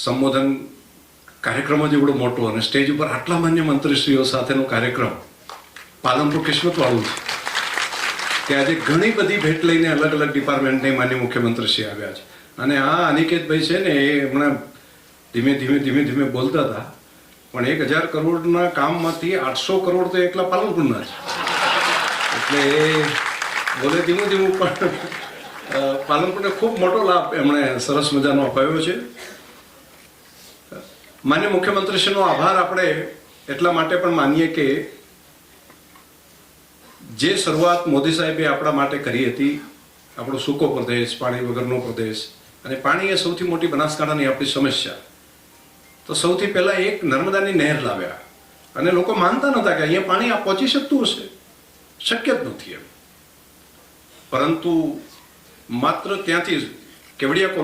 સંબોધન કાર્યક્રમ જ એવડો મોટો અને સ્ટેજ ઉપર આટલા માન્ય મંત્રીશ્રીઓ સાથેનો કાર્યક્રમ પાલનપુર કિસ્મતવાળું છે કે આજે ઘણી બધી ભેટ લઈને અલગ અલગ ડિપાર્ટમેન્ટને માન્ય મુખ્યમંત્રીશ્રી આવ્યા છે. અને આ અનિકેતભાઈ છે ને એ હમણાં ધીમે ધીમે બોલતા હતા, પણ 1000 કરોડના કામમાંથી 800 કરોડ તો એકલા પાલનપુરના છે. એટલે એ બોલે ધીમું પણ પાલનપુરને ખૂબ મોટો લાભ એમણે સરસ મજાનો અપાયો છે. માન્ય મુખ્યમંત્રીશ્રીનો આભાર આપણે એટલા માટે પણ માનીએ કે જે શરૂઆત મોદી સાહેબે આપણા માટે કરી હતી, આપણો સૂકો પ્રદેશ, પાણી વગરનો પ્રદેશ, અને પાણી એ સૌથી મોટી બનાસકાંઠાની આપણી સમસ્યા, તો સૌથી પહેલા એક નર્મદાની નહેર લાવ્યા. અને લોકો માનતા નહોતા કે અહીંયા પાણી આ પહોંચી શકતું હશે, શક્ય જ નથી એમ. પરંતુ માત્ર ત્યાંથી જ કેવડિયા